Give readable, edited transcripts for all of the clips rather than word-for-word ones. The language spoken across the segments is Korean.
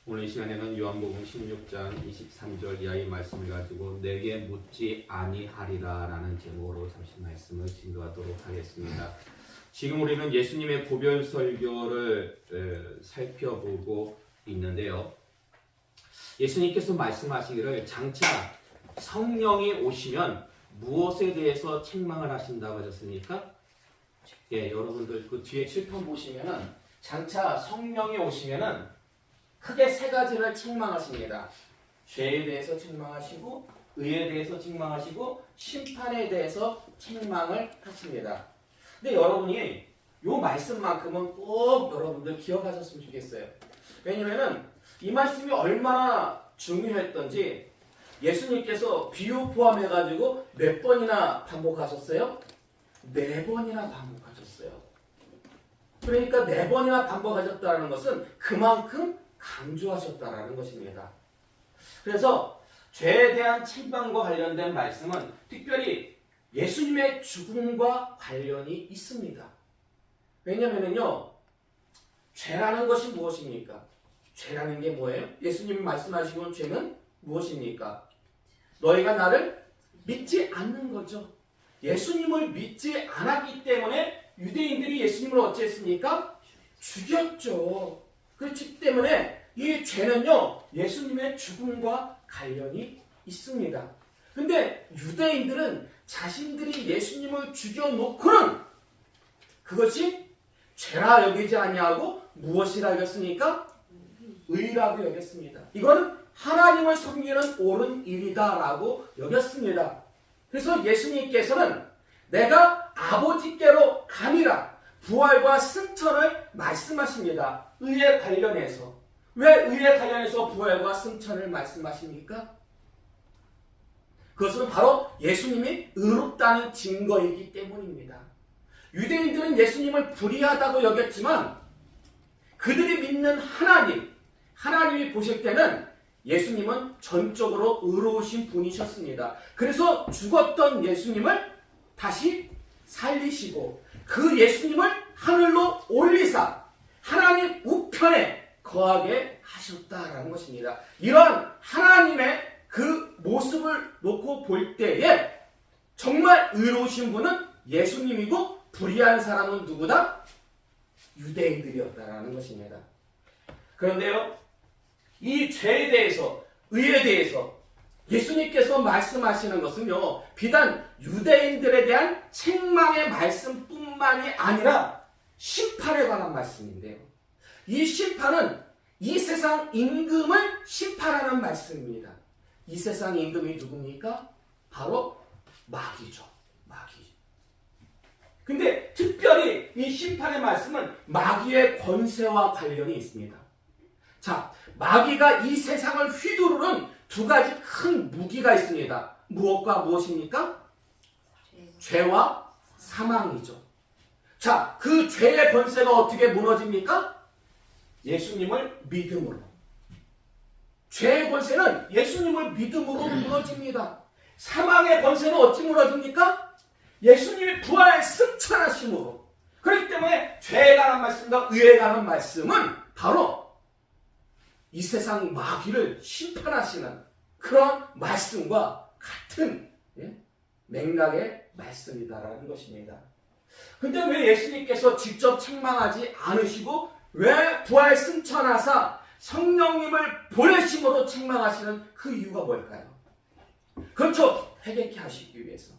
오늘 이 시간에는 요한복음 16장 23절 이하의 말씀을 가지고 내게 묻지 아니하리라 라는 제목으로 잠시 말씀을 진도하도록 하겠습니다. 지금 우리는 예수님의 고별 설교를 살펴보고 있는데요. 예수님께서 말씀하시기를 장차 성령이 오시면 무엇에 대해서 책망을 하신다고 하셨습니까? 예, 여러분들 그 뒤에 칠판 보시면은 장차 성령이 오시면은 크게 세 가지를 책망하십니다. 죄에 대해서 책망하시고, 의에 대해서 책망하시고, 심판에 대해서 책망을 하십니다. 근데 여러분이 이 말씀만큼은 꼭 여러분들 기억하셨으면 좋겠어요. 왜냐면은 이 말씀이 얼마나 중요했던지 예수님께서 비유 포함해가지고 몇 번이나 반복하셨어요? 4번이나 반복하셨어요. 그러니까 4번이나 반복하셨다는 것은 그만큼 강조하셨다라는 것입니다. 그래서 죄에 대한 책망과 관련된 말씀은 특별히 예수님의 죽음과 관련이 있습니다. 왜냐면은요, 죄라는 것이 무엇입니까? 죄라는 게 뭐예요? 예수님이 말씀하시고 죄는 무엇입니까? 너희가 나를 믿지 않는 거죠. 예수님을 믿지 않았기 때문에 유대인들이 예수님을 어찌했습니까? 죽였죠. 그렇기 때문에 이 죄는요, 예수님의 죽음과 관련이 있습니다. 근데 유대인들은 자신들이 예수님을 죽여놓고는 그것이 죄라 여기지 아니하고 무엇이라 여겼습니까? 의라고 여겼습니다. 이거는 하나님을 섬기는 옳은 일이다라고 여겼습니다. 그래서 예수님께서는 내가 아버지께로 가니라 부활과 승천을 말씀하십니다. 의에 관련해서. 왜 의에 관련해서 부활과 승천을 말씀하십니까? 그것은 바로 예수님이 의롭다는 증거이기 때문입니다. 유대인들은 예수님을 불의하다고 여겼지만 그들이 믿는 하나님이 보실 때는 예수님은 전적으로 의로우신 분이셨습니다. 그래서 죽었던 예수님을 다시 살리시고 그 예수님을 하늘로 올리사 하나님 우편에 거하게 하셨다라는 것입니다. 이런 하나님의 그 모습을 놓고 볼 때에 정말 의로우신 분은 예수님이고 불의한 사람은 누구다? 유대인들이었다라는 것입니다. 그런데요, 이 죄에 대해서, 의에 대해서 예수님께서 말씀하시는 것은요, 비단 유대인들에 대한 책망의 말씀뿐만이 아니라 심판에 관한 말씀인데요. 이 심판은 이 세상 임금을 심판하는 말씀입니다. 이 세상 임금이 누굽니까? 바로 마귀죠. 마귀. 근데 특별히 이 심판의 말씀은 마귀의 권세와 관련이 있습니다. 자, 마귀가 이 세상을 휘두르는 두 가지 큰 무기가 있습니다. 무엇과 무엇입니까? 죄와 사망이죠. 자, 그 죄의 권세가 어떻게 무너집니까? 예수님을 믿음으로. 죄의 권세는 예수님을 믿음으로 무너집니다. 사망의 권세는 어찌 무너집니까? 예수님이 부활 승천하심으로. 그렇기 때문에 죄에 관한 말씀과 의에 관한 말씀은 바로 이 세상 마귀를 심판하시는 그런 말씀과 같은 맥락의 말씀이다라는 것입니다. 근데 왜 예수님께서 직접 책망하지 않으시고 왜 부활 승천하사 성령님을 보내심으로 책망하시는 그 이유가 뭘까요? 그렇죠. 회개케 하시기 위해서.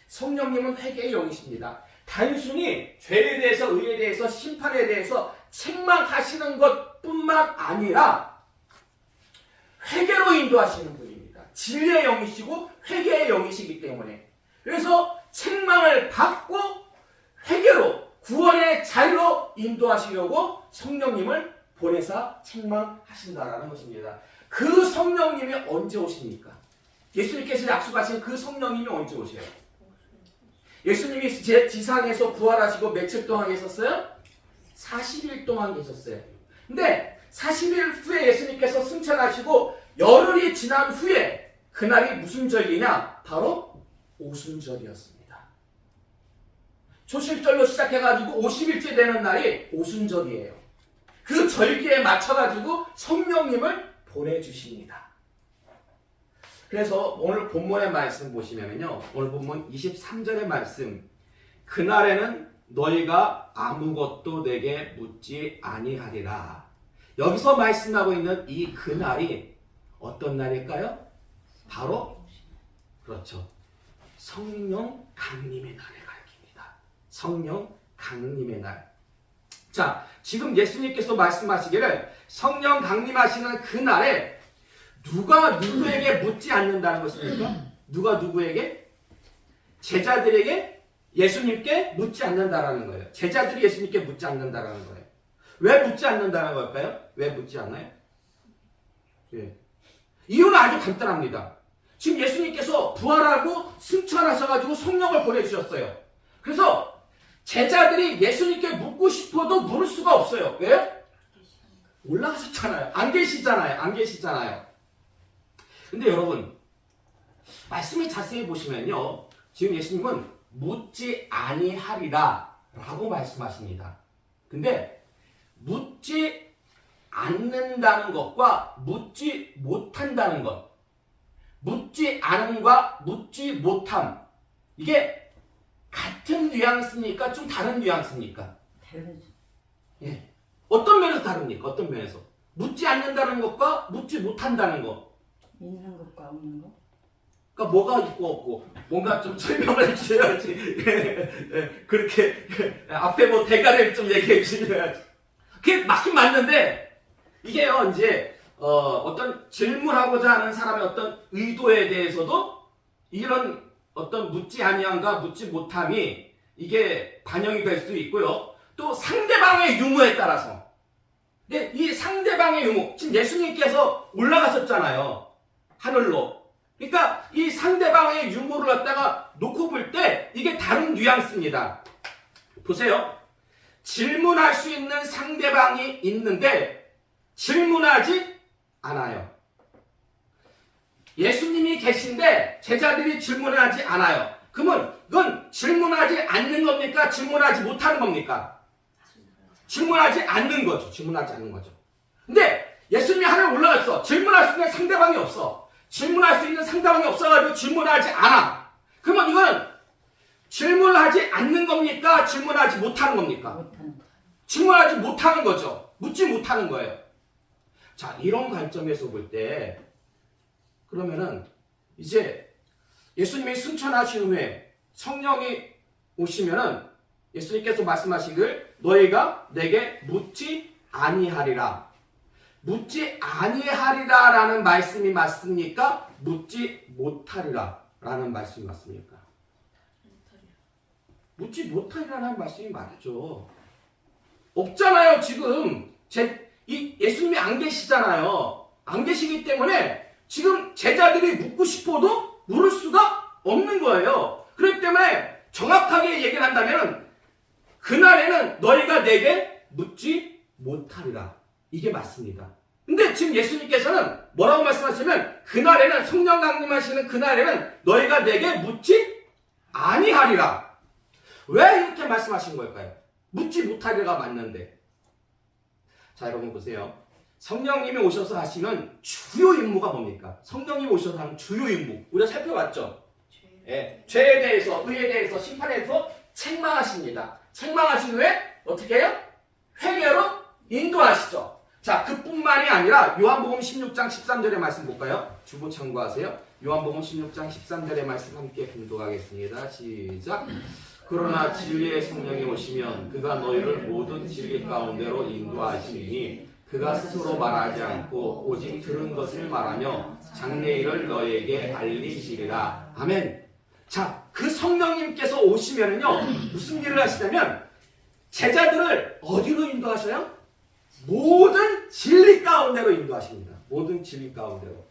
성령님은 회개의 영이십니다. 단순히 죄에 대해서, 의에 대해서, 심판에 대해서 책망하시는 것뿐만 아니라 회개로 인도하시는 분입니다. 진리의 영이시고 회개의 영이시기 때문에. 그래서 책망을 받고 회개로 구원의 자리로 인도하시려고 성령님을 보내사 책망하신다라는 것입니다. 그 성령님이 언제 오십니까? 예수님께서 약속하신 그 성령님이 언제 오세요? 예수님이 지상에서 부활하시고 며칠 동안 계셨어요? 40일 동안 계셨어요. 근데 40일 후에 예수님께서 승천하시고 열흘이 지난 후에 그날이 무슨 절기냐? 바로 오순절이었습니다. 초실절로 시작해가지고 50일째 되는 날이 오순절이에요. 그 절기에 맞춰가지고 성령님을 보내주십니다. 그래서 오늘 본문의 말씀 보시면요. 오늘 본문 23절의 말씀. 그날에는 너희가 아무것도 내게 묻지 아니하리라. 여기서 말씀하고 있는 이 그날이 어떤 날일까요? 바로 그렇죠. 성령 강림의 날을 가리킵니다. 성령 강림의 날. 자, 지금 예수님께서 말씀하시기를 성령 강림하시는 그날에 누가 누구에게 묻지 않는다는 것입니까? 누가 누구에게? 제자들에게 예수님께 묻지 않는다라는 거예요. 제자들이 예수님께 묻지 않는다라는 거예요. 왜 묻지 않는다는 걸까요? 왜 묻지 않아요? 예. 이유는 아주 간단합니다. 지금 예수님께서 부활하고 승천하셔가지고 성령을 보내주셨어요. 그래서 제자들이 예수님께 묻고 싶어도 물을 수가 없어요. 왜요? 올라가셨잖아요. 안 계시잖아요. 안 계시잖아요. 근데 여러분, 말씀을 자세히 보시면요. 지금 예수님은 묻지 아니하리라 라고 말씀하십니다. 근데 묻지 않는다는 것과 묻지 못한다는 것, 묻지 않음과 묻지 못함, 이게 같은 뉘앙스입니까? 좀 다른 뉘앙스입니까? 다르죠. 예. 어떤 면에서 다릅니까? 어떤 면에서? 묻지 않는다는 것과 묻지 못한다는 것. 있는 것과 없는 것? 그러니까 뭐가 있고 없고 뭔가 좀 설명을 해주셔야지. 그렇게 앞에 뭐 대가를 좀 얘기해 주셔야지. 그게 맞긴 맞는데 이게요 이제 어떤 질문하고자 하는 사람의 어떤 의도에 대해서도 이런 어떤 묻지 아니함과 묻지 못함이 이게 반영이 될 수 있고요. 또 상대방의 유무에 따라서. 근데 이 상대방의 유무, 지금 예수님께서 올라가셨잖아요. 하늘로. 그러니까 이 상대방의 유무를 갖다가 놓고 볼 때 이게 다른 뉘앙스입니다. 보세요. 질문할 수 있는 상대방이 있는데 질문하지 않아요. 예수님이 계신데 제자들이 질문하지 않아요. 그러면 이건 질문하지 않는 겁니까? 질문하지 못하는 겁니까? 질문하지 않는 거죠. 질문하지 않는 거죠. 근데 예수님이 하늘 올라갔어. 질문할 수 있는 상대방이 없어. 질문할 수 있는 상대방이 없어가지고 질문하지 않아. 그러면 이거는 질문하지 않는 겁니까? 질문하지 못하는 겁니까? 못하는. 질문하지 못하는 거죠. 묻지 못하는 거예요. 자, 이런 관점에서 볼 때 그러면은 이제 예수님이 승천하신 후에 성령이 오시면은 예수님께서 말씀하시길 너희가 내게 묻지 아니하리라. 묻지 아니하리라 라는 말씀이 맞습니까? 묻지 못하리라 라는 말씀이 맞습니까? 묻지 못하리라는 말씀이 맞죠. 없잖아요. 지금 예수님이 안 계시잖아요. 안 계시기 때문에 지금 제자들이 묻고 싶어도 물을 수가 없는 거예요. 그렇기 때문에 정확하게 얘기를 한다면 그날에는 너희가 내게 묻지 못하리라. 이게 맞습니다. 근데 지금 예수님께서는 뭐라고 말씀하시면 그날에는 성령 강림하시는 그날에는 너희가 내게 묻지 아니하리라. 왜 이렇게 말씀하신 걸까요? 묻지 못하리라가 맞는데. 자, 여러분 보세요. 성령님이 오셔서 하시는 주요 임무가 뭡니까? 성령님이 오셔서 하는 주요 임무. 우리가 살펴봤죠? 예, 죄에 대해서, 의에 대해서, 심판에 대해서 책망하십니다. 책망하신 후에 어떻게 해요? 회개로 인도하시죠. 자, 그뿐만이 아니라 요한복음 16장 13절의 말씀 볼까요? 주보 참고하세요. 요한복음 16장 13절의 말씀 함께 공독하겠습니다. 시작. 그러나 진리의 성령이 오시면 그가 너희를 모든 진리 가운데로 인도하시니 그가 스스로 말하지 않고 오직 들은 것을 말하며 장래일을 너희에게 알리시리라. 아멘. 자, 그 성령님께서 오시면은요 무슨 일을 하시냐면 제자들을 어디로 인도하셔요? 모든 진리 가운데로 인도하십니다. 모든 진리 가운데로.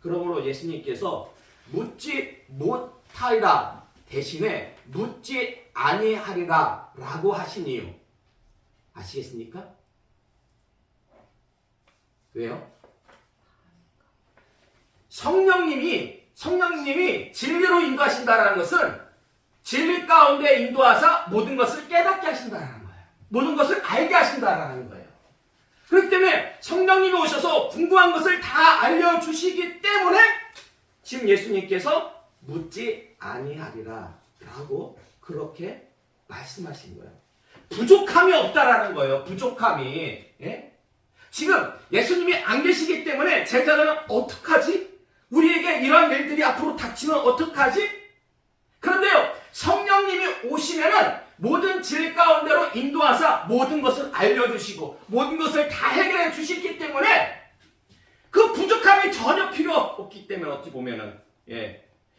그러므로 예수님께서 묻지 못하리라 대신에 묻지 아니하리라 라고 하신 이유 아시겠습니까? 왜요? 성령님이 진리로 인도하신다는 것은 진리 가운데 인도하사 모든 것을 깨닫게 하신다는 거예요. 모든 것을 알게 하신다는 거예요. 그렇기 때문에 성령님이 오셔서 궁금한 것을 다 알려주시기 때문에 지금 예수님께서 묻지 아니하리라 라고 그렇게 말씀하신 거예요. 부족함이 없다라는 거예요. 부족함이. 예? 지금 예수님이 안 계시기 때문에 제자들은 어떡하지? 우리에게 이러한 일들이 앞으로 닥치면 어떡하지? 그런데요, 성령님이 오시면은 모든 질 가운데로 인도하사 모든 것을 알려주시고 모든 것을 다 해결해 주시기 때문에 그 부족함이 전혀 필요 없기 때문에 어찌 보면은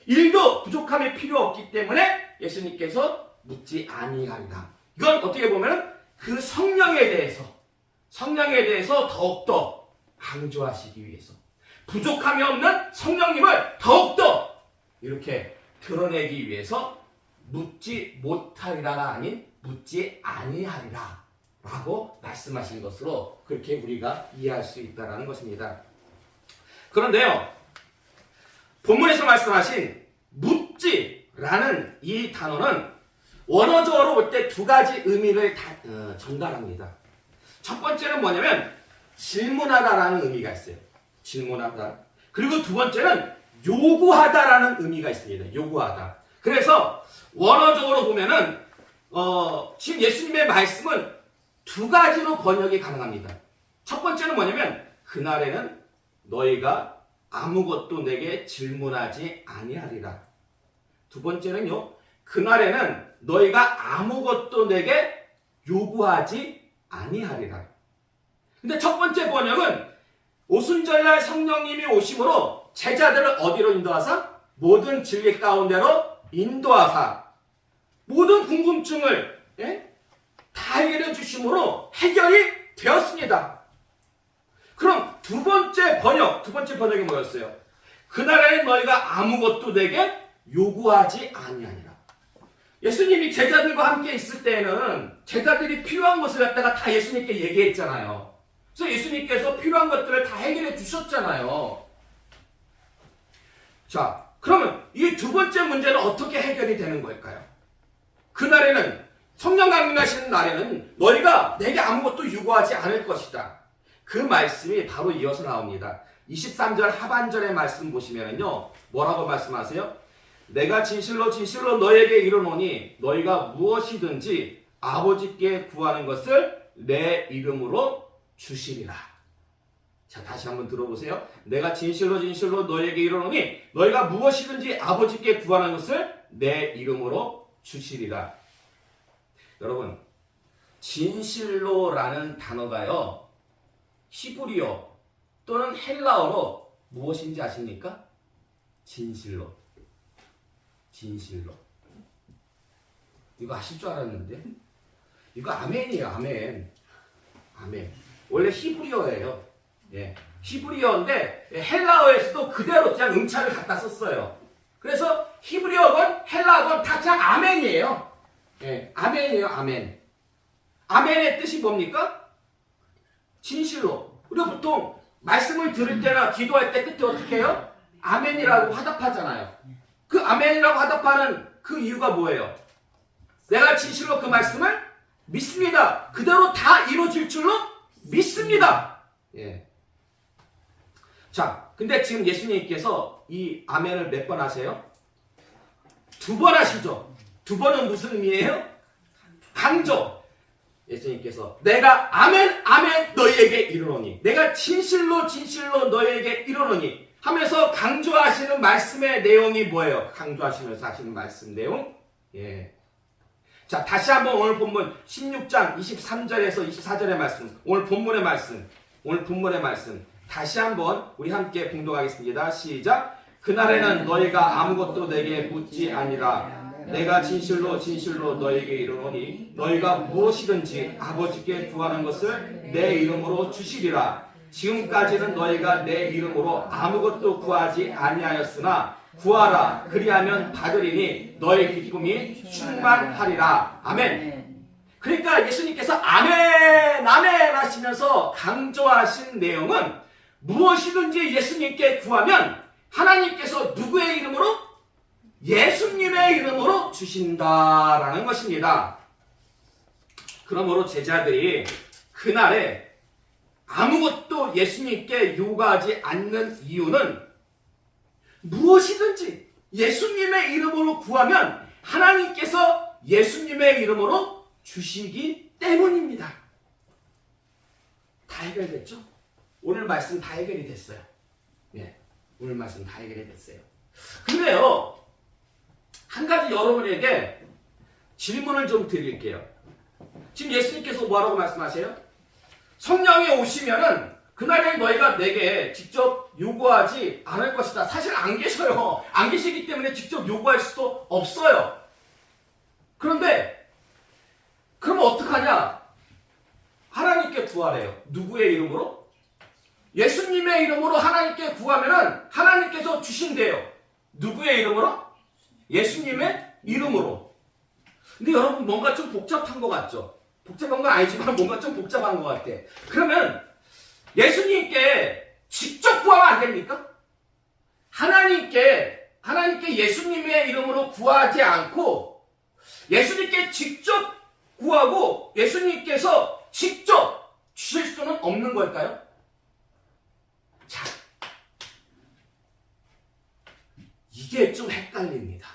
일도 부족함이 필요 없기 때문에 예수님께서 묻지 아니하리라. 이건 어떻게 보면은 그 성령에 대해서 더욱더 강조하시기 위해서 부족함이 없는 성령님을 더욱더 이렇게 드러내기 위해서 묻지 못하리라가 아닌 묻지 아니하리라 라고 말씀하신 것으로 그렇게 우리가 이해할 수 있다는 것입니다. 그런데요, 본문에서 말씀하신 묻지라는 이 단어는 원어적으로 볼 때 두 가지 의미를 전달합니다. 첫 번째는 뭐냐면 질문하다라는 의미가 있어요. 질문하다. 그리고 두 번째는 요구하다라는 의미가 있습니다. 요구하다. 그래서 원어적으로 보면은 지금 예수님의 말씀은 두 가지로 번역이 가능합니다. 첫 번째는 뭐냐면 그날에는 너희가 아무것도 내게 질문하지 아니하리라. 두 번째는요, 그날에는 너희가 아무것도 내게 요구하지 아니하리라. 근데 첫 번째 번역은 오순절날 성령님이 오심으로 제자들을 어디로 인도하사? 모든 진리 가운데로 인도하사 모든 궁금증을 다 해결해 주심으로 해결이 되었습니다. 그럼 두 번째 번역이 뭐였어요? 그날에는 너희가 아무것도 내게 요구하지 아니하니라. 예수님이 제자들과 함께 있을 때에는 제자들이 필요한 것을 갖다가 다 예수님께 얘기했잖아요. 그래서 예수님께서 필요한 것들을 다 해결해 주셨잖아요. 자, 그러면 이 두 번째 문제는 어떻게 해결이 되는 걸까요? 그날에는 성령 강림하시는 날에는 너희가 내게 아무것도 요구하지 않을 것이다. 그 말씀이 바로 이어서 나옵니다. 23절 하반절의 말씀 보시면요, 뭐라고 말씀하세요? 내가 진실로 진실로 너에게 이르노니 너희가 무엇이든지 아버지께 구하는 것을 내 이름으로 주시리라. 자, 다시 한번 들어보세요. 내가 진실로 진실로 너에게 이르노니 너희가 무엇이든지 아버지께 구하는 것을 내 이름으로 주시리라. 여러분, 진실로라는 단어가요, 히브리어 또는 헬라어로 무엇인지 아십니까? 진실로. 이거 아실 줄 알았는데 이거 아멘이에요. 아멘. 원래 히브리어예요. 히브리어인데 헬라어에서도 그대로 그냥 음차를 갖다 썼어요. 그래서 히브리어건 헬라어건 다 그냥 아멘이에요. 아멘이에요. 아멘의 뜻이 뭡니까? 진실로. 우리가 보통 말씀을 들을 때나 기도할 때 끝에 어떻게 해요? 아멘이라고 화답하잖아요. 그 아멘이라고 화답하는 그 이유가 뭐예요? 내가 진실로 그 말씀을 믿습니다. 그대로 다 이루어질 줄로 믿습니다. 자, 근데 지금 예수님께서 이 아멘을 몇 번 하세요? 두 번 하시죠. 두 번은 무슨 의미예요? 강조. 예수님께서 내가 아멘 너희에게 이르노니, 내가 진실로 너희에게 이르노니 하면서 강조하시는 말씀의 내용이 뭐예요? 강조하시면서 하시는 말씀 내용? 자, 다시 한번 오늘 본문 16장 23절에서 24절의 말씀, 오늘 본문의 말씀 다시 한번 우리 함께 봉독하겠습니다. 시작. 그날에는 너희가 아무것도 내게 묻지 아니라 내가 진실로 너희에게 이르노니 너희가 무엇이든지 아버지께 구하는 것을 내 이름으로 주시리라. 지금까지는 너희가 내 이름으로 아무것도 구하지 아니하였으나 구하라. 그리하면 받으리니 너희 기쁨이 충만하리라. 아멘. 그러니까 예수님께서 아멘 하시면서 강조하신 내용은 무엇이든지 예수님께 구하면 하나님께서 누구의 이름으로? 예수님의 이름으로 주신다라는 것입니다. 그러므로 제자들이 그날에 아무것도 예수님께 요구하지 않는 이유는 무엇이든지 예수님의 이름으로 구하면 하나님께서 예수님의 이름으로 주시기 때문입니다. 다 해결됐죠? 오늘 말씀 다 해결이 됐어요. 예, 오늘 말씀 다 해결이 됐어요. 근데요, 한 가지 여러분에게 질문을 좀 드릴게요. 지금 예수님께서 뭐라고 말씀하세요? 성령이 오시면은 그날에 너희가 내게 직접 요구하지 않을 것이다. 사실 안 계셔요. 안 계시기 때문에 직접 요구할 수도 없어요. 그런데 그럼 어떡하냐? 하나님께 구하래요. 누구의 이름으로? 예수님의 이름으로 하나님께 구하면은 하나님께서 주신대요. 누구의 이름으로? 예수님의 이름으로. 근데 여러분 뭔가 좀 복잡한 것 같죠? 복잡한 건 아니지만 뭔가 좀 복잡한 것 같아. 그러면 예수님께 직접 구하면 안 됩니까? 하나님께 예수님의 이름으로 구하지 않고 예수님께 직접 구하고 예수님께서 직접 주실 수는 없는 걸까요? 자, 이게 좀 헷갈립니다.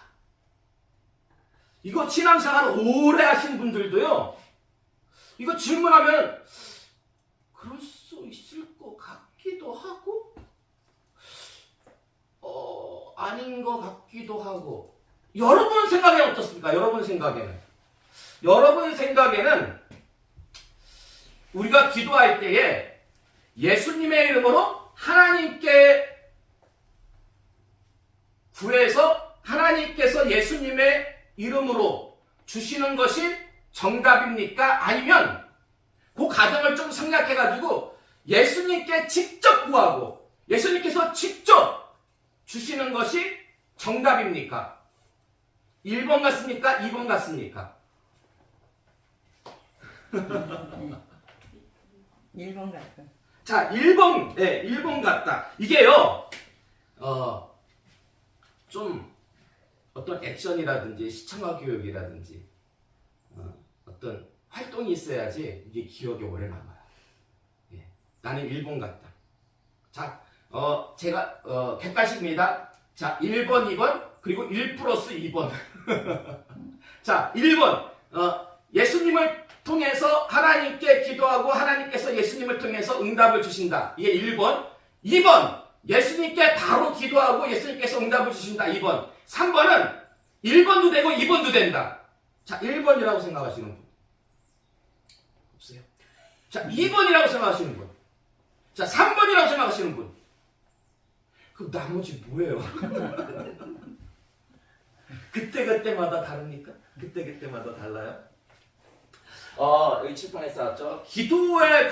이거 신앙생활 오래 하신 분들도요, 이거 질문하면 그럴 수 있을 것 같기도 하고 아닌 것 같기도 하고. 여러분 생각에는 어떻습니까? 여러분 생각에는 우리가 기도할 때에 예수님의 이름으로 하나님께 구해서 하나님께서 예수님의 이름으로 주시는 것이 정답입니까? 아니면 그 과정을 좀 생략해가지고 예수님께 직접 구하고 예수님께서 직접 주시는 것이 정답입니까? 1번 같습니까? 2번 같습니까? 1번 같아. 자, 1번, 네, 1번 같다. 이게요, 좀 어떤 액션이라든지 시청자 교육이라든지 어떤 활동이 있어야지 이게 기억에 오래 남아요. 예, 나는 1번 같다. 자, 제가 객관식입니다. 자, 1번, 2번, 그리고 1 플러스 2번. 자, 1번, 예수님을 통해서 하나님께 기도하고 하나님께서 예수님을 통해서 응답을 주신다. 이게 1번. 2번, 예수님께 바로 기도하고 예수님께서 응답을 주신다. 2번. 3번은 1번도 되고 2번도 된다. 자, 1번이라고 생각하시는 분 없어요? 자, 2번이라고 생각하시는 분. 자, 3번이라고 생각하시는 분. 그 나머지 뭐예요? 그때마다 다릅니까? 그때마다 달라요? 여기 칠판에 써왔죠. 기도와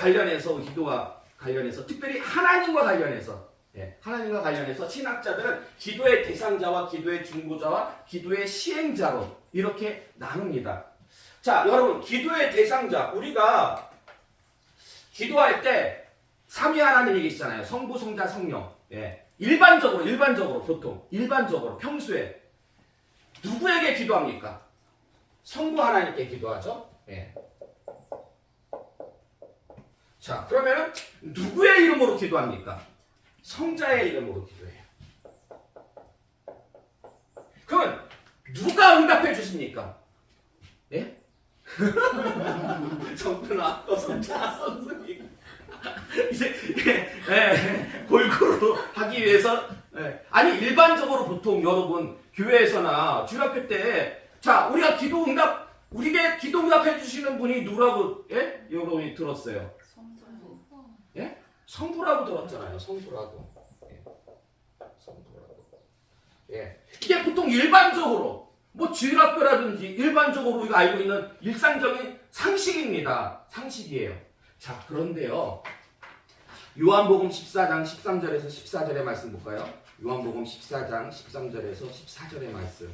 관련해서 특별히 하나님과 관련해서, 하나님과 관련해서 신학자들은 기도의 대상자와 기도의 중보자와 기도의 시행자로 이렇게 나눕니다. 자, 여러분, 기도의 대상자, 우리가 기도할 때 삼위 하나님이 계시잖아요. 성부, 성자, 성령. 일반적으로 평소에 누구에게 기도합니까? 성부 하나님께 기도하죠. 자, 그러면 누구의 이름으로 기도합니까? 성자의 이름으로 기도해요. 그러면 누가 응답해 주십니까? 예? 성부나 성자, 성수님. 이제 골고루 하기 위해서 아니 일반적으로 보통 여러분 교회에서나 주일학교 때 자 우리가 우리에게 기도 응답해 주시는 분이 누구라고 여러분이 들었어요? 성부라고 들었잖아요. 성부라고. 이게 보통 일반적으로 뭐 주일학교라든지 일반적으로 우리가 알고 있는 일상적인 상식입니다. 상식이에요. 자, 그런데요. 요한복음 14장 13절에서 14절의 말씀 볼까요? 요한복음 14장 13절에서 14절의 말씀.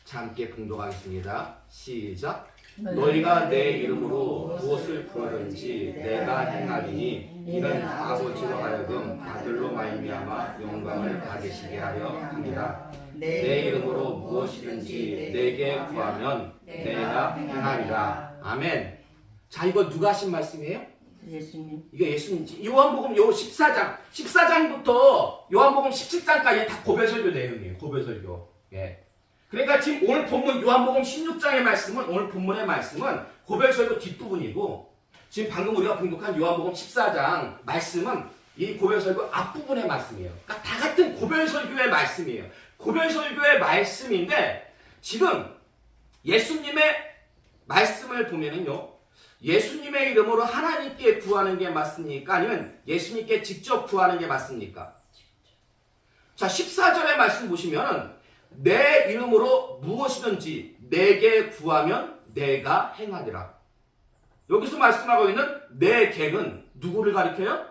자, 함께 봉독하겠습니다. 시작. 너희가 내 이름으로 무엇을 구하든지 내가 행하리니 이는 아버지로 하여금 아들로 말미암아 영광을 받으시게 하려 합니다. 내 이름으로 무엇이든지 내게 구하면 내가 행하리라. 아멘. 자, 이거 누가 하신 말씀이에요? 예수님. 이게 예수님이지. 요한복음 요 14장부터 요한복음 17장까지 다 고별설교 내용이에요. 고별설교. 예. 그러니까 지금 오늘 본문 요한복음 16장의 말씀은 오늘 본문의 말씀은 고별설교 뒷부분이고 지금 방금 우리가 봉독한 요한복음 14장 말씀은 이 고별설교 앞부분의 말씀이에요. 그러니까 다 같은 고별설교의 말씀이에요. 고별설교의 말씀인데 지금 예수님의 말씀을 보면은요. 예수님의 이름으로 하나님께 구하는 게 맞습니까? 아니면 예수님께 직접 구하는 게 맞습니까? 자, 14절의 말씀 보시면은 내 이름으로 무엇이든지 내게 구하면 내가 행하리라. 여기서 말씀하고 있는 내게는 누구를 가리켜요?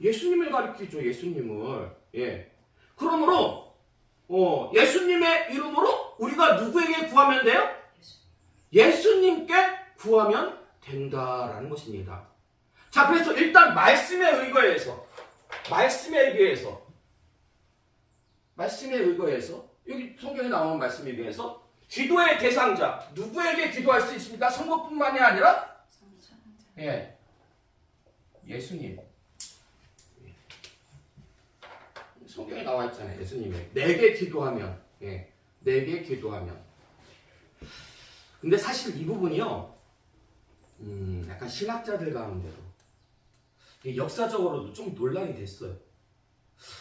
예수님을 가리키죠. 예수님을. 예. 그러므로 예수님의 이름으로 우리가 누구에게 구하면 돼요? 예수님께 구하면 된다라는 것입니다. 자, 그래서 일단 말씀에 의거해서 여기 성경에 나오는 말씀에 의해서 기도의 대상자 누구에게 기도할 수 있습니까? 성도뿐만이 아니라 예, 예수님. 성경에 나와 있잖아요. 예수님이 내게 기도하면 내게 기도하면. 근데 사실 이 부분이요. 약간 신학자들 가운데도 역사적으로도 좀 논란이 됐어요.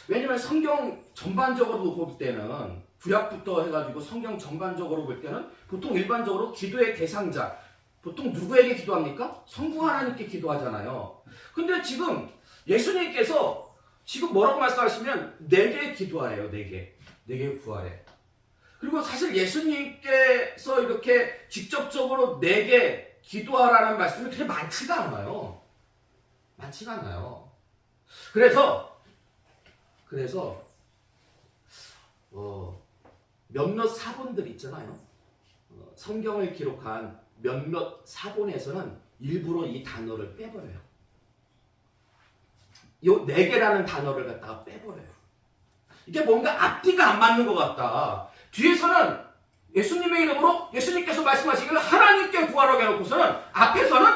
왜냐면 성경 전반적으로 볼 때는 구약부터 해가지고 성경 전반적으로 볼 때는 보통 일반적으로 기도의 대상자 보통 누구에게 기도합니까? 성부 하나님께 기도하잖아요. 근데 지금 예수님께서 지금 뭐라고 말씀하시면 내게 기도하래요. 내게 구하래. 그리고 사실 예수님께서 이렇게 직접적으로 내게 기도하라는 말씀이 그렇게 많지가 않아요. 그래서 몇몇 사본들 있잖아요. 성경을 기록한 몇몇 사본에서는 일부러 이 단어를 빼버려요. 요 네 개라는 단어를 갖다가 빼버려요. 이게 뭔가 앞뒤가 안 맞는 것 같다. 뒤에서는 예수님의 이름으로 예수님께서 말씀하시기를 하나님께 구하라고 해놓고서는 앞에서는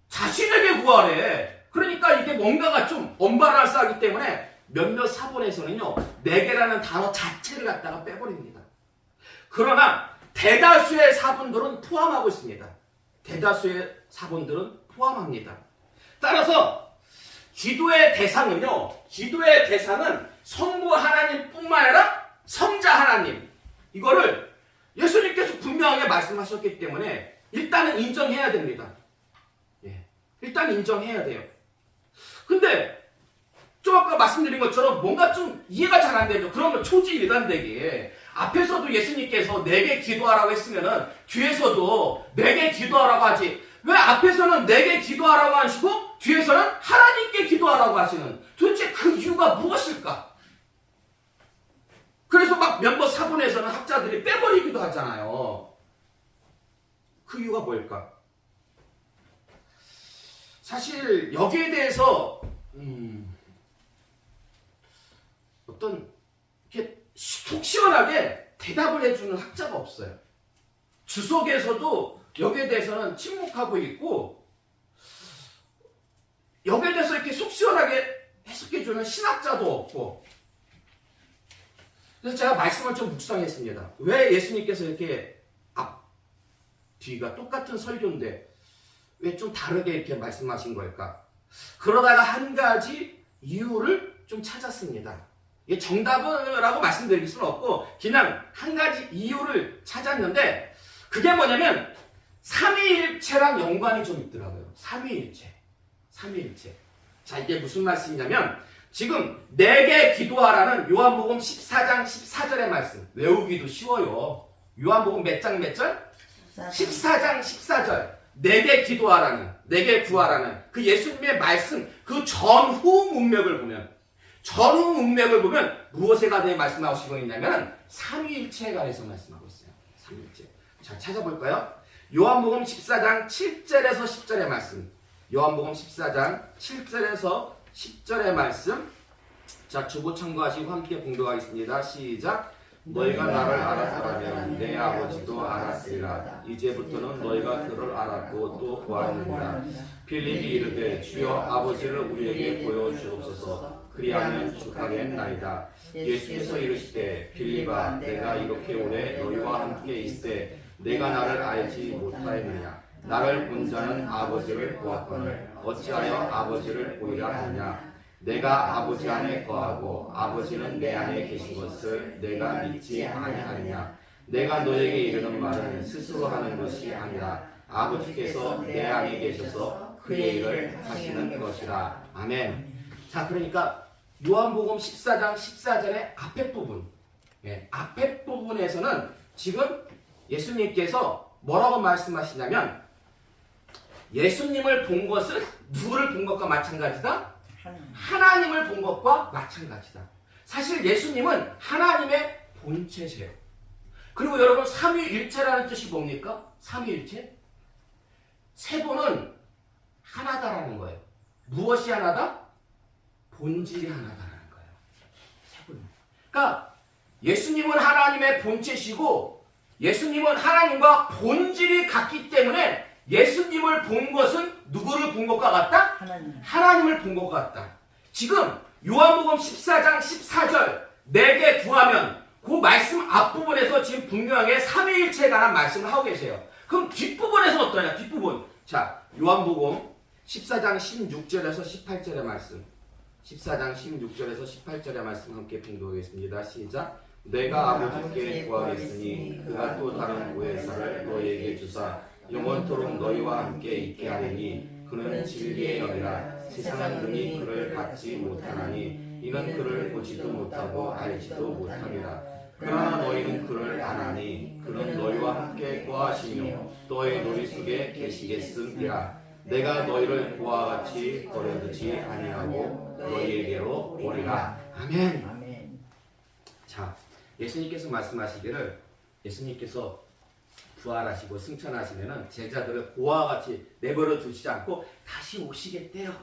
자신에게 구하래. 그러니까 이게 뭔가가 좀 언밸런스하기 때문에 몇몇 사본에서는요, 네 개라는 단어 자체를 갖다가 빼버립니다. 그러나 대다수의 사본들은 포함하고 있습니다. 대다수의 사본들은 포함합니다. 따라서 기도의 대상은 성부 하나님뿐만 아니라 성자 하나님. 이거를 예수님께서 분명하게 말씀하셨기 때문에 일단은 인정해야 됩니다. 일단 인정해야 돼요. 근데 좀 아까 말씀드린 것처럼 뭔가 좀 이해가 잘 안 되죠. 그러면 초지일관되게 앞에서도 예수님께서 내게 기도하라고 했으면은 뒤에서도 내게 기도하라고 하지. 왜 앞에서는 내게 기도하라고 하시고 뒤에서는 하나님께 기도하라고 하시는 도대체 그 이유가 무엇일까? 그래서 막 몇몇 사본에서는 학자들이 빼버리기도 하잖아요. 그 이유가 뭘까? 사실 여기에 대해서 어떤 이렇게 속 시원하게 대답을 해주는 학자가 없어요. 주석에서도 여기에 대해서는 침묵하고 있고 여기에 대해서 이렇게 속 시원하게 해석해주는 신학자도 없고. 그래서 제가 말씀을 좀 묵상했습니다. 왜 예수님께서 이렇게 앞, 뒤가 똑같은 설교인데 왜 좀 다르게 이렇게 말씀하신 걸까? 그러다가 한 가지 이유를 좀 찾았습니다. 이게 정답이라고 말씀드릴 수는 없고 그냥 한 가지 이유를 찾았는데 그게 뭐냐면 삼위일체랑 연관이 좀 있더라고요. 삼위일체. 자, 이게 무슨 말씀이냐면 지금 내게 기도하라는 요한복음 14장 14절의 말씀 외우기도 쉬워요. 요한복음 몇 장 몇 절? 14장 14절. 내게 기도하라는, 내게 구하라는 그 예수님의 말씀, 그 전후 문맥을 보면 무엇에 관해 말씀하시고 있냐면 삼위일체에 관해서 말씀하고 있어요. 삼위일체. 자, 찾아볼까요? 요한복음 14장 7절에서 10절의 말씀. 요한복음 14장 7절에서 10절의 말씀. 자, 주보 참고하시고 함께 공독하겠습니다. 시작. 너희가 나를 알았더라면 내 아버지도 알았으리라. 이제부터는 너희가 그를 알았고 또 보았느니라. 빌립이 이르되 주여 아버지를 우리에게 보여주옵소서. 그리하면 축하겠나이다. 예수께서 이르시되 빌립아 내가 이렇게 오래 너희와 함께 있되 내가 나를 알지 못하였느냐. 나를 본 자는 아버지를 보았거늘 어찌하여 아버지를 보이라 하느냐. 내가 아버지 안에 거하고 아버지는 내 안에 계신 것을 내가 믿지 아니하느냐. 내가 너에게 이르는 말은 스스로 하는 것이 아니라 아버지께서 내 안에 계셔서 그의 일을 하시는 것이라. 아멘. 자, 그러니까 요한복음 14장 14절의 앞에 부분, 앞에 부분에서는 지금 예수님께서 뭐라고 말씀하시냐면 예수님을 본 것은 누구를 본 것과 마찬가지다? 하나님을 본 것과 마찬가지다. 사실 예수님은 하나님의 본체세요. 그리고 여러분 삼위일체라는 뜻이 뭡니까? 삼위일체? 세 분은 하나다라는 거예요. 무엇이 하나다? 본질이 하나다라는 거예요. 세 분. 그러니까 예수님은 하나님의 본체시고 예수님은 하나님과 본질이 같기 때문에 예수님을 본 것은 누구를 본 것과 같다? 하나님을 본 것과 같다. 지금 요한복음 14장 14절 내게 구하면 그 말씀 앞부분에서 지금 분명하게 삼위일체에 관한 말씀을 하고 계세요. 그럼 뒷부분에서 어떠냐? 뒷부분. 자, 요한복음 14장 16절에서 18절의 말씀. 14장 16절에서 18절의 말씀 함께 봉독하겠습니다. 시작. 내가 아버지께 구하겠으니 그가 또 다른 보혜사를 너희에게 주사 영원토록 너희와 함께 있게 하리니 그는 진리의 영이라. 세상은 능히 그를 받지 못하나니 이는 그를 보지도 못하고 알지도 못함이라. 그러나 너희는 그를 아나니 그는 너희와 함께 거하시며 너희 머릿속에 계시겠음이라. 내가 너희를 고와 같이 버려두지 아니하고 너희에게로 오리라. 아멘. 자, 예수님께서 말씀하시기를 예수님께서 부활하시고 승천하시면은 제자들을 고와 같이 내버려 두시지 않고 다시 오시겠대요.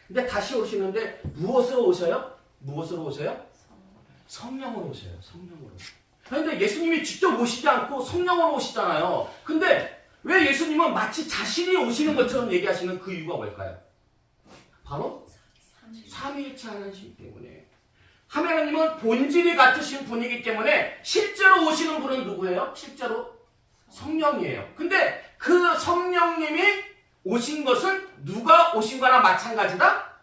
근데 다시 오시는데 무엇으로 오셔요? 무엇으로 오셔요? 성령으로 오셔요. 성령으로. 그런데 예수님이 직접 오시지 않고 성령으로 오시잖아요. 근데 왜 예수님은 마치 자신이 오시는 것처럼 얘기하시는 그 이유가 뭘까요? 바로 삼위일체 하나님 때문에. 하나님은 본질이 같으신 분이기 때문에 실제로 오시는 분은 누구예요? 실제로 성령이에요. 근데 그 성령님이 오신 것은 누가 오신 거나 마찬가지다?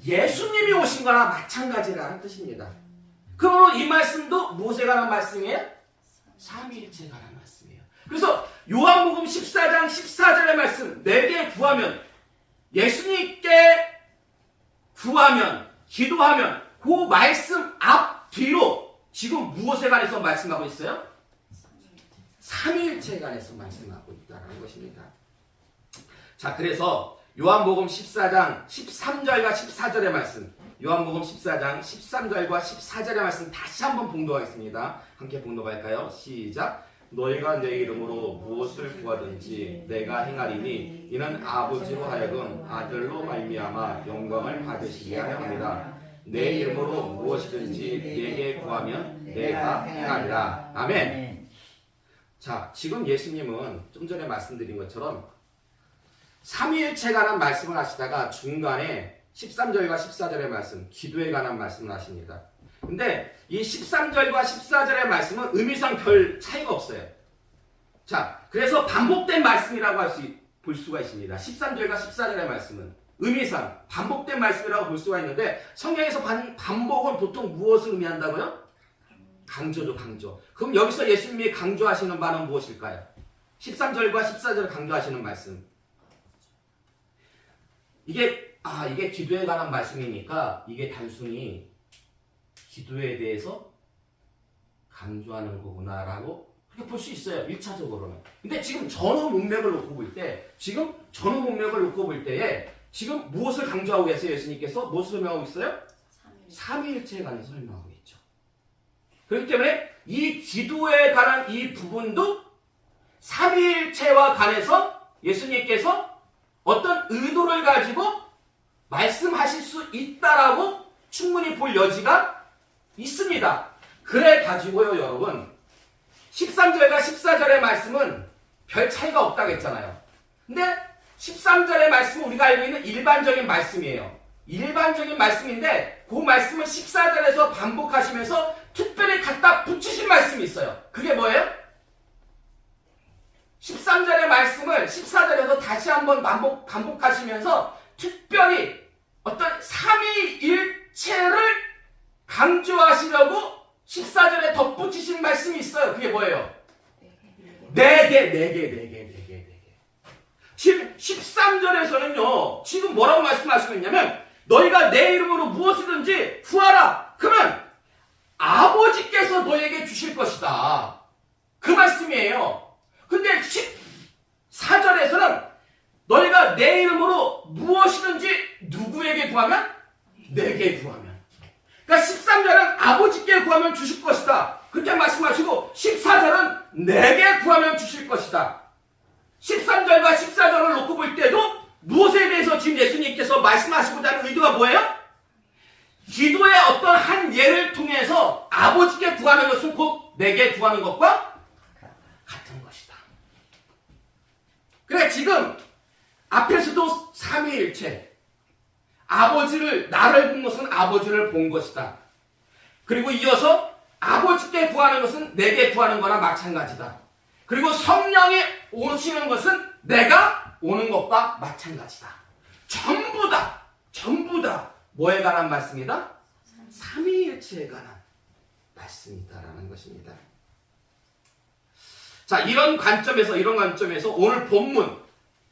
예수님이 오신 거나 마찬가지라는 뜻입니다. 그러므로 이 말씀도 무엇에 관한 말씀이에요? 삼위일체에 관한 말씀이에요. 그래서 요한복음 14장 14절의 말씀 내게 구하면 예수님께 구하면 기도하면 그 말씀 앞뒤로 지금 무엇에 관해서 말씀하고 있어요? 삼위일체에 관해서 말씀하고 있다는 것입니다. 자, 그래서 요한복음 14장 13절과 14절의 말씀, 요한복음 14장 13절과 14절의 말씀 다시 한번 봉독하겠습니다. 함께 봉독할까요? 시작. 너희가 내 이름으로 무엇을 구하든지 내가 행하리니 이는 아버지로 하여금 아들로 말미암아 영광을 받으시게 하려 합니다. 내 이름으로 무엇이든지 내게 구하면 내가 행하리라. 아멘. 자, 지금 예수님은 좀 전에 말씀드린 것처럼 삼위일체에 관한 말씀을 하시다가 중간에 13절과 14절의 말씀, 기도에 관한 말씀을 하십니다. 근데 이 13절과 14절의 말씀은 의미상 별 차이가 없어요. 자, 그래서 반복된 말씀이라고 볼 수가 있습니다. 13절과 14절의 말씀은 의미상 반복된 말씀이라고 볼 수가 있는데 성경에서 반복은 보통 무엇을 의미한다고요? 강조죠, 강조. 그럼 여기서 예수님이 강조하시는 바는 무엇일까요? 13절과 14절 강조하시는 말씀. 이게 기도에 관한 말씀이니까 이게 단순히 기도에 대해서 강조하는 거구나라고 그렇게 볼 수 있어요. 1차적으로는. 근데 지금 전후 문맥을 놓고 볼 때, 지금 무엇을 강조하고 계세요? 예수님께서 무엇을 설명하고 있어요? 삼위일체에 관해서 설명하고 있죠. 그렇기 때문에 이 기도에 관한 이 부분도 삼위일체와 관해서 예수님께서 어떤 의도를 가지고 말씀하실 수 있다라고 충분히 볼 여지가 있습니다. 그래 가지고요, 여러분. 13절과 14절의 말씀은 별 차이가 없다고 했잖아요. 근데 13절의 말씀은 우리가 알고 있는 일반적인 말씀이에요. 일반적인 말씀인데 그 말씀을 14절에서 반복하시면서 특별히 갖다 붙이신 말씀이 있어요. 그게 뭐예요? 13절의 말씀을 14절에서 다시 한번 반복하시면서 특별히 어떤 삼위일체를 강조하시려고 14절에 덧붙이신 말씀이 있어요. 그게 뭐예요? 네 개. 지금 13절에서는요, 지금 뭐라고 말씀하시고 있냐면, 너희가 내 이름으로 무엇이든지 구하라. 그러면 아버지께서 너에게 주실 것이다. 그 말씀이에요. 근데 14절에서는 너희가 내 이름으로 무엇이든지 누구에게 구하면? 내게 구하면. 그러니까 13절은 아버지께 구하면 주실 것이다. 그렇게 말씀하시고 14절은 내게 구하면 주실 것이다. 13절과 14절을 놓고 볼 때도 무엇에 대해서 지금 예수님께서 말씀하시고자 하는 의도가 뭐예요? 기도의 어떤 한 예를 통해서 아버지께 구하는 것은 곧 내게 구하는 것과 같은 것이다. 그래, 지금 앞에서도 삼위일체, 아버지를, 나를 본 것은 아버지를 본 것이다. 그리고 이어서 아버지께 구하는 것은 내게 구하는 거나 마찬가지다. 그리고 성령이 오시는 것은 내가 오는 것과 마찬가지다. 전부 다 뭐에 관한 말씀이다? 삼위일체에 관한 말씀이다라는 것입니다. 자, 이런 관점에서 오늘 본문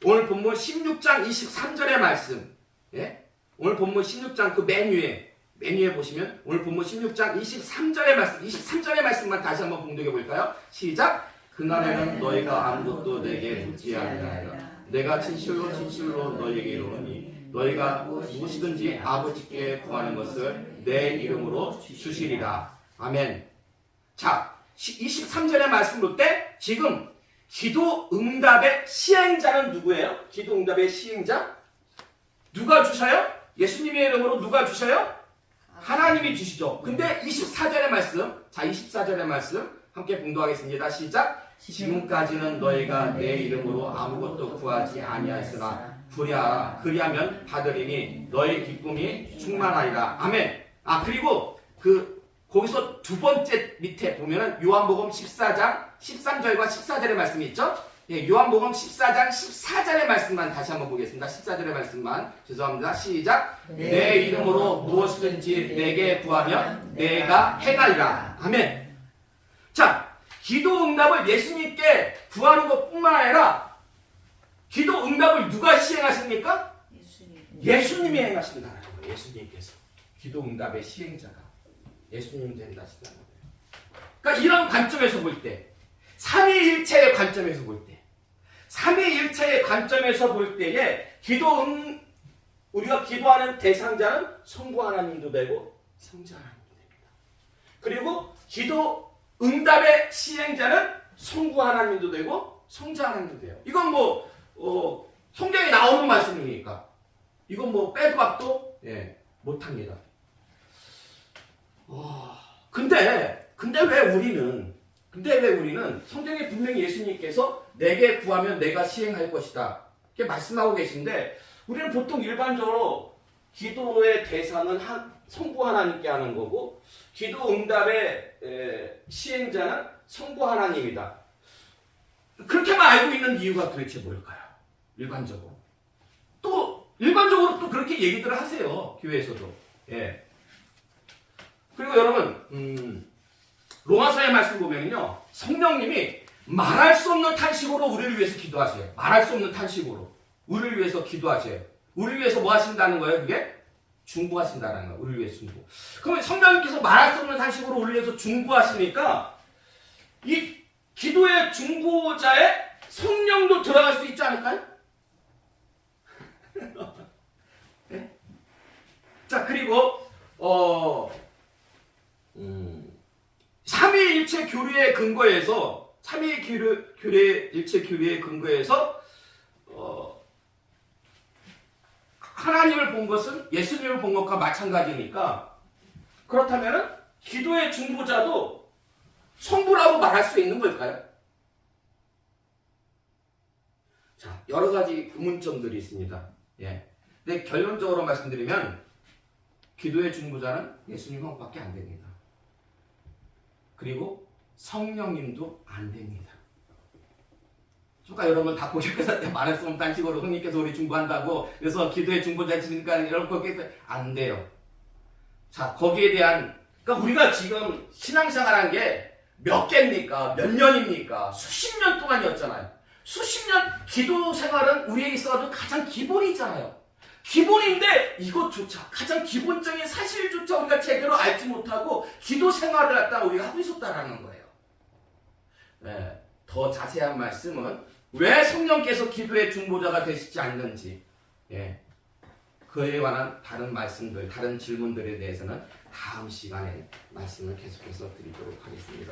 16장 23절의 말씀, 예? 오늘 본문 16장 그 맨 위에 보시면 오늘 본문 16장 23절의 말씀만 다시 한번 봉독해 볼까요? 시작. 그날에는 너희가 아무것도 내게 묻지 아니하리라. 내가 진실로 너희에게 이르노니 너희가 무엇이든지 아버지께 구하는 것을 내 이름으로 주시리라. 아멘. 자, 23절의 말씀 볼 때 지금 기도 응답의 시행자는 누구예요? 기도 응답의 시행자? 누가 주셔요? 예수님의 이름으로 누가 주셔요? 하나님이 주시죠. 근데 24절의 말씀, 자, 24절의 말씀 함께 봉독하겠습니다. 시작. 지금까지는 너희가 내 이름으로 아무것도 구하지 아니하였으나 그리하면 받으리니 너희 기쁨이 충만하리라. 아멘. 그리고 거기서 두 번째 밑에 보면은 요한복음 14장 13절과 14절의 말씀이 있죠? 예, 요한복음 14장 14절의 말씀만 다시 한번 보겠습니다. 14절의 말씀만. 죄송합니다. 시작. 내 이름으로 무엇이든지 내게 구하면 내가 행하리라. 아멘. 자, 기도 응답을 예수님께 구하는 것뿐만 아니라 기도 응답을 누가 시행하십니까? 예수님이 행하신다는 거예요. 예수님께서. 기도 응답의 시행자가 예수님이 된다시다는 거예요. 그러니까 이런 관점에서 볼 때, 삼위일체의 관점에서 볼 때에 우리가 기도하는 대상자는 성부 하나님도 되고 성자 하나님도 됩니다. 그리고 기도 응답의 시행자는 성부 하나님도 되고 성자 하나님도 돼요. 이건 성경에 나오는 말씀이니까 이건 빼도 박도 못합니다. 근데 왜 우리는 성경에 분명히 예수님께서 내게 구하면 내가 시행할 것이다 이렇게 말씀하고 계신데 우리는 보통 일반적으로 기도의 대상은 성부 하나님께 하는 거고 기도 응답의 시행자는 성부 하나님이다. 그렇게만 알고 있는 이유가 도대체 뭘까요? 일반적으로 또 그렇게 얘기들을 하세요. 교회에서도. 예. 그리고 여러분 로마서의 말씀 보면요 성령님이 말할 수 없는 탄식으로 우리를 위해서 기도하세요. 말할 수 없는 탄식으로 우리를 위해서 기도하세요. 우리를 위해서 뭐 하신다는 거예요? 그게? 중보하신다는 거예요. 우리를 위해서 중보. 그러면 성령님께서 말할 수 없는 탄식으로 우리를 위해서 중보하시니까 이 기도의 중보자의 성령도 들어갈 수 있지 않을까요? 네? 자, 그리고 삼위일체 교리의 근거에서 하나님을 본 것은 예수님을 본 것과 마찬가지니까 그렇다면은 기도의 중보자도 성부라고 말할 수 있는 걸까요? 자, 여러 가지 의문점들이 있습니다. 예. 근데 결론적으로 말씀드리면 기도의 중보자는 예수님 한 분밖에 안 됩니다. 그리고 성령님도 안 됩니다. 조카 여러분 다 보셔서 말했으면 딴 식으로 형님께서 우리 중보한다고 그래서 기도의 중보자 있으니까 이렇게 안 돼요. 자, 거기에 대한 그러니까 우리가 지금 신앙생활한 게 몇 개입니까? 몇 년입니까? 수십 년 동안이었잖아요. 수십 년 기도 생활은 우리에게 있어도 가장 기본이잖아요. 기본인데 이것조차 가장 기본적인 사실조차 우리가 제대로 알지 못하고 기도 생활을 갖다 우리가 하고 있었다라는 거예요. 네, 더 자세한 말씀은 왜 성령께서 기도의 중보자가 되시지 않는지 그에 관한 다른 말씀들, 다른 질문들에 대해서는 다음 시간에 말씀을 계속해서 드리도록 하겠습니다.